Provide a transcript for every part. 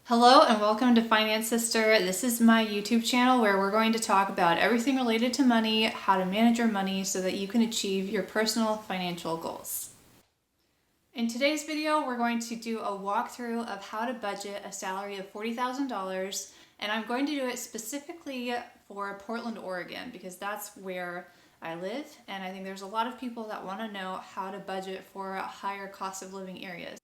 Hello and welcome to Finance Sister. This is my YouTube channel where we're going to talk about everything related to money, how to manage your money so that you can achieve your personal financial goals. In today's video, we're going to do a walkthrough of how to budget a salary of $40,000, and I'm going to do it specifically for Portland, Oregon, because that's where I live, and I think there's a lot of people that want to know how to budget for higher cost of living areas.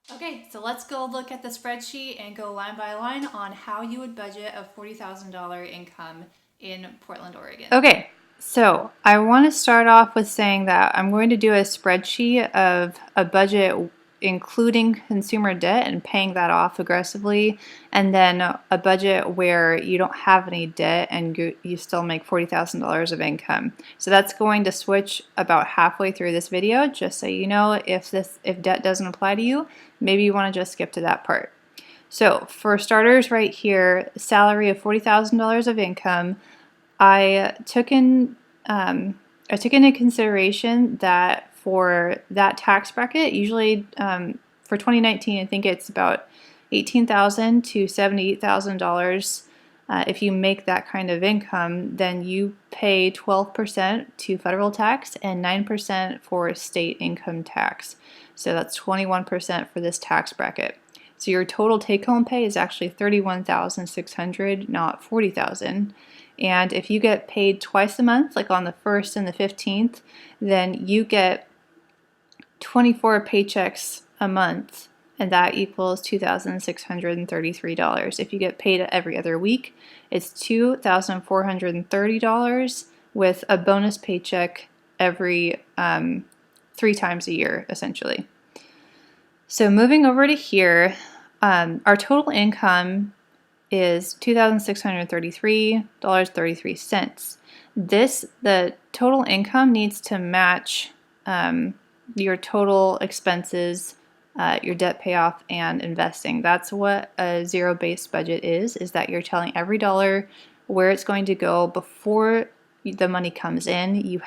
Okay, so let's go look at the spreadsheet and go line by line on how you would budget a $40,000 income in Portland, Oregon. Okay, so I want to start off with saying that I'm going to do a spreadsheet of a budget including consumer debt and paying that off aggressively, and then a budget where you don't have any debt and you still make $40,000 of income. So that's going to switch about halfway through this video, just so you know if debt doesn't apply to you, maybe you want to just skip to that part. So for starters, right here, salary of $40,000 of income, I took into consideration that for that tax bracket, usually for 2019, I think it's about $18,000 to $78,000. If you make that kind of income, then you pay 12% to federal tax and 9% for state income tax. So that's 21% for this tax bracket. So your total take-home pay is actually $31,600, not $40,000. And if you get paid twice a month, like on the 1st and the 15th, then you get 24 paychecks a month, and that equals $2,633. If you get paid every other week, it's $2,430 with a bonus paycheck every 3 times a year, essentially. So moving over to here, our total income is $2,633.33. The total income needs to match your total expenses, your debt payoff, and investing. That's what a zero-based budget is that you're telling every dollar where it's going to go before the money comes in. You've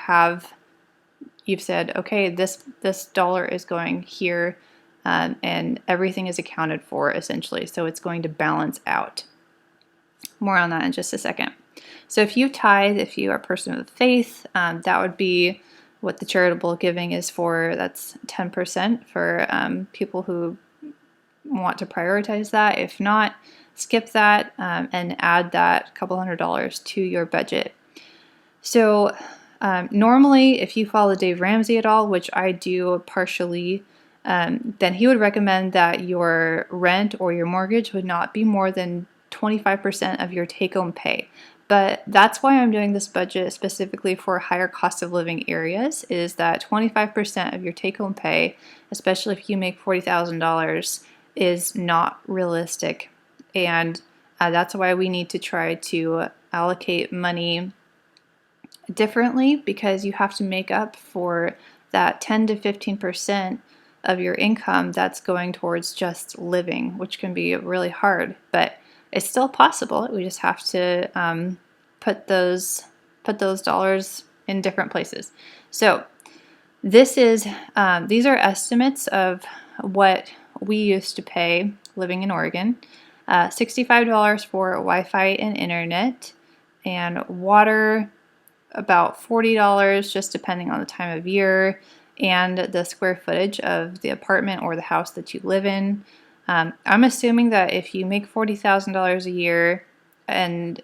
said, okay, this dollar is going here, and everything is accounted for essentially, so it's going to balance out. More on that in just a second. So if you tithe, if you are a person of faith, that would be what the charitable giving is for. That's 10% for people who want to prioritize that. If not, skip that and add that couple $100 to your budget. So normally, if you follow Dave Ramsey at all, which I do partially, then he would recommend that your rent or your mortgage would not be more than 25% of your take-home pay. But that's why I'm doing this budget specifically for higher cost of living areas, is that 25% of your take-home pay, especially if you make $40,000, is not realistic. And that's why we need to try to allocate money differently, because you have to make up for that 10 to 15% of your income that's going towards just living, which can be really hard, but it's still possible. We just have to put those dollars in different places. So these are estimates of what we used to pay living in Oregon. $65 for Wi-Fi and internet, and water about $40, just depending on the time of year and the square footage of the apartment or the house that you live in. I'm assuming that if you make $40,000 a year and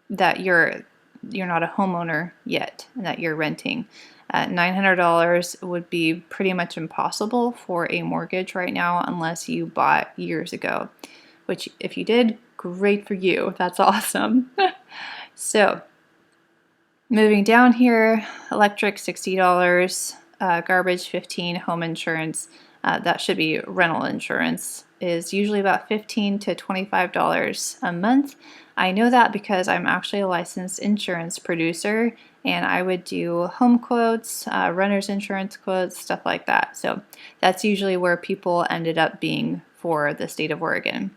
that you're not a homeowner yet and that you're renting, $900 would be pretty much impossible for a mortgage right now unless you bought years ago, which if you did, great for you. That's awesome. So moving down here, electric $60, garbage $15, home insurance, that should be rental insurance, is usually about $15 to $25 a month. I know that because I'm actually a licensed insurance producer, and I would do home quotes, renter's insurance quotes, stuff like that. So that's usually where people ended up being for the state of Oregon.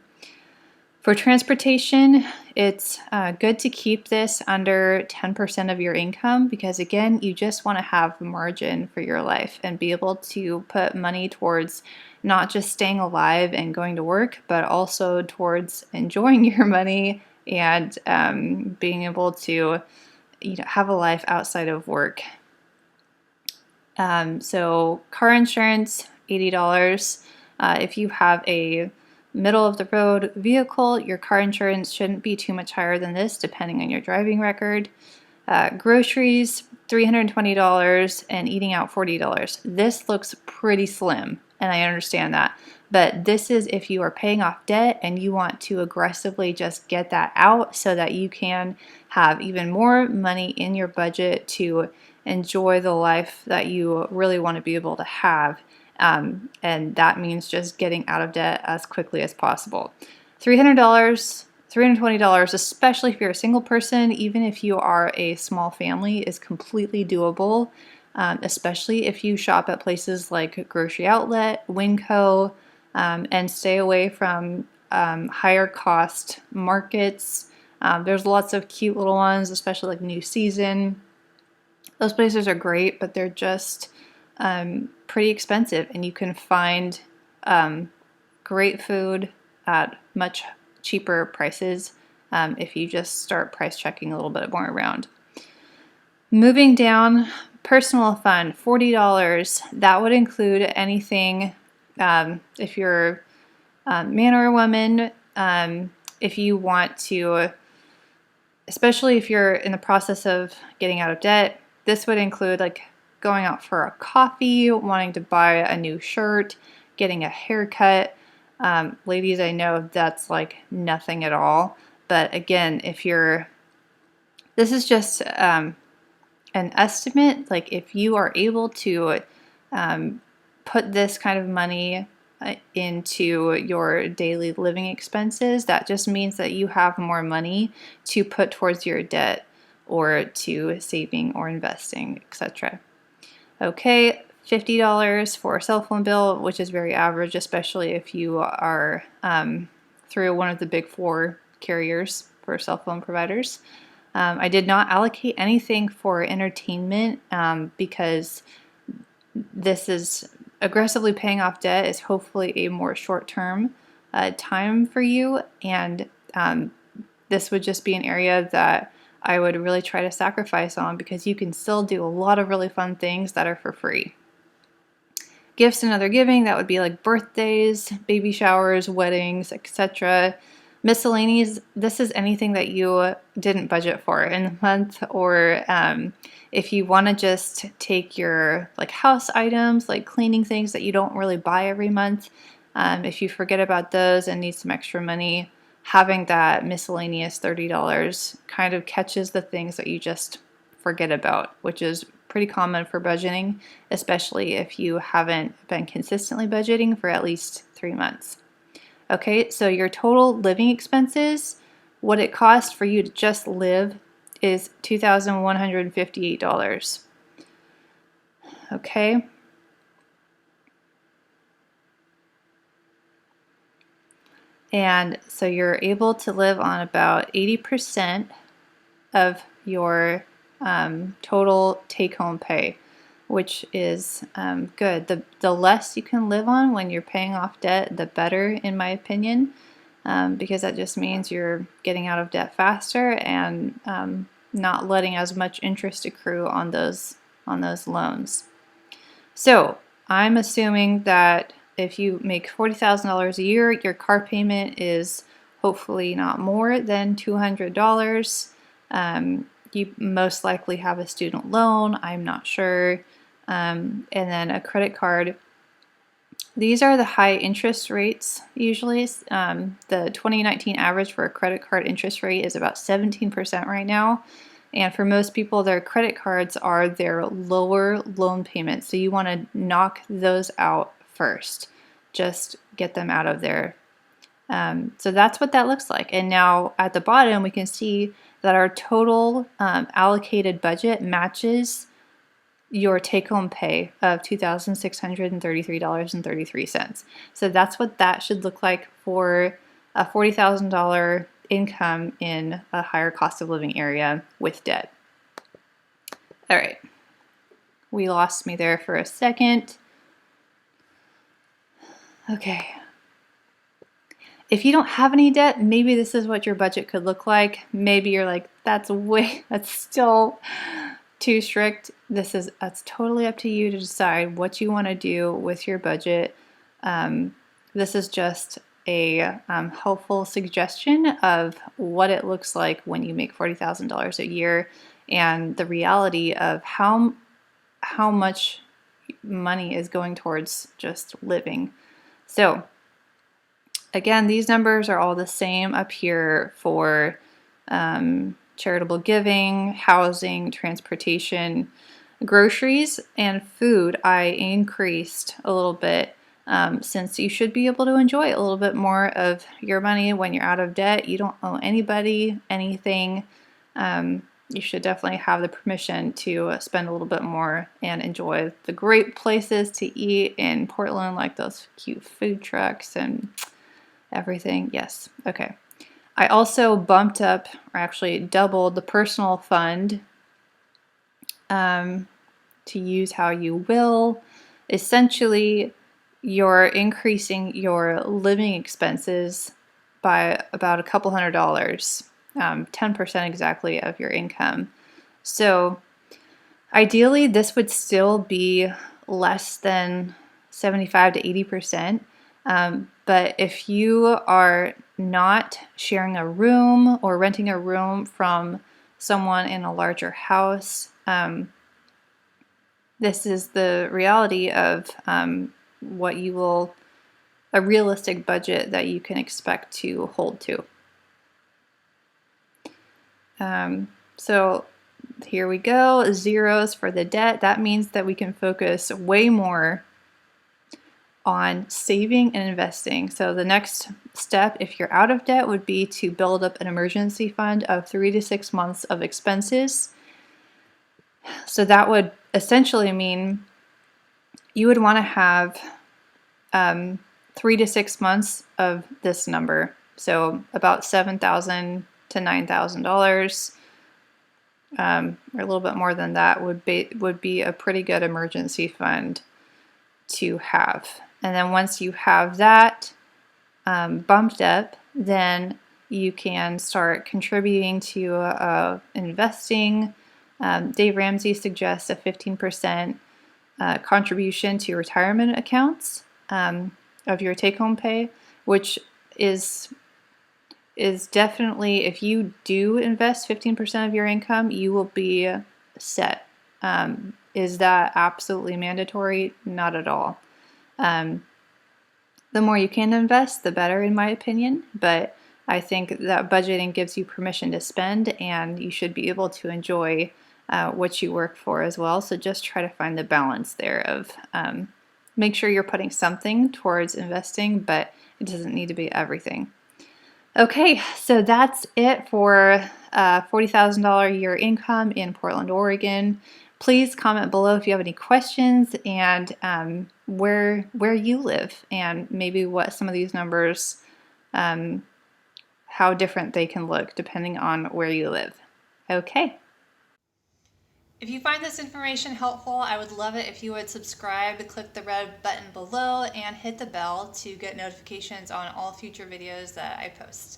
For transportation, it's good to keep this under 10% of your income, because again, you just want to have margin for your life and be able to put money towards not just staying alive and going to work, but also towards enjoying your money and being able to have a life outside of work. So car insurance, $80. If you have a middle of the road vehicle, your car insurance shouldn't be too much higher than this, depending on your driving record. Groceries, $320, and eating out, $40. This looks pretty slim, and I understand that. But this is if you are paying off debt and you want to aggressively just get that out so that you can have even more money in your budget to enjoy the life that you really want to be able to have. And that means just getting out of debt as quickly as possible. $300, $320, especially if you're a single person, even if you are a small family, is completely doable, especially if you shop at places like Grocery Outlet, Winco, and stay away from higher cost markets. There's lots of cute little ones, especially like New Season. Those places are great, but they're just pretty expensive, and you can find great food at much cheaper prices if you just start price checking a little bit more around. Moving down, personal fund, $40. That would include anything if you're a man or a woman, if you want to, especially if you're in the process of getting out of debt. This would include like going out for a coffee, wanting to buy a new shirt, getting a haircut. Ladies, I know that's like nothing at all. But again, this is just an estimate. Like if you are able to put this kind of money into your daily living expenses, that just means that you have more money to put towards your debt or to saving or investing, etc. Okay, $50 for a cell phone bill, which is very average, especially if you are through one of the big four carriers for cell phone providers. I did not allocate anything for entertainment because this is aggressively paying off debt is hopefully a more short-term time for you, and this would just be an area that I would really try to sacrifice on because you can still do a lot of really fun things that are for free. Gifts and other giving, that would be like birthdays, baby showers, weddings, etc. Miscellaneous, this is anything that you didn't budget for in the month, or if you want to just take your like house items, like cleaning things that you don't really buy every month, if you forget about those and need some extra money, having that miscellaneous $30 kind of catches the things that you just forget about, which is pretty common for budgeting, especially if you haven't been consistently budgeting for at least 3 months. Okay, so your total living expenses, what it costs for you to just live, is $2,158. Okay. And so you're able to live on about 80% of your total take-home pay, which is good. The less you can live on when you're paying off debt, the better, in my opinion, because that just means you're getting out of debt faster and not letting as much interest accrue on those loans. So I'm assuming that if you make $40,000 a year, your car payment is hopefully not more than $200. You most likely have a student loan, I'm not sure, and then a credit card. These are the high interest rates usually. The 2019 average for a credit card interest rate is about 17% right now. And for most people, their credit cards are their lower loan payments. So you want to knock those out first. Just get them out of there. So that's what that looks like. And now at the bottom, we can see that our total allocated budget matches your take-home pay of $2,633.33. So that's what that should look like for a $40,000 income in a higher cost of living area with debt. All right, we lost me there for a second. Okay. If you don't have any debt, maybe this is what your budget could look like. Maybe you're like, that's still too strict. That's totally up to you to decide what you want to do with your budget. This is just a helpful suggestion of what it looks like when you make $40,000 a year, and the reality of how much money is going towards just living. So again, these numbers are all the same up here for charitable giving, housing, transportation, groceries, and food. I increased a little bit since you should be able to enjoy a little bit more of your money when you're out of debt. You don't owe anybody anything. You should definitely have the permission to spend a little bit more and enjoy the great places to eat in Portland, like those cute food trucks and everything. Yes. Okay. I also bumped up, or actually doubled, the personal fund to use how you will. Essentially, you're increasing your living expenses by about a couple $100, 10% exactly of your income. So ideally, this would still be less than 75 to 80%. But if you are not sharing a room or renting a room from someone in a larger house, this is the reality of what you will, a realistic budget that you can expect to hold to. So here we go, zeros for the debt. That means that we can focus way more on saving and investing. So the next step, if you're out of debt, would be to build up an emergency fund of 3 to 6 months of expenses. So that would essentially mean you would want to have 3 to 6 months of this number. So about $7,000 to $9,000, or a little bit more than that would be a pretty good emergency fund to have. And then once you have that bumped up, then you can start contributing to investing. Dave Ramsey suggests a 15% contribution to retirement accounts of your take-home pay, which is definitely, if you do invest 15% of your income, you will be set. Is that absolutely mandatory? Not at all. The more you can invest, the better, in my opinion. But I think that budgeting gives you permission to spend, and you should be able to enjoy what you work for as well. So just try to find the balance there of make sure you're putting something towards investing, but it doesn't need to be everything. Okay, so that's it for $40,000 a year income in Portland, Oregon. Please comment below if you have any questions and where you live, and maybe what some of these numbers, how different they can look depending on where you live. Okay. If you find this information helpful, I would love it if you would subscribe, click the red button below, and hit the bell to get notifications on all future videos that I post.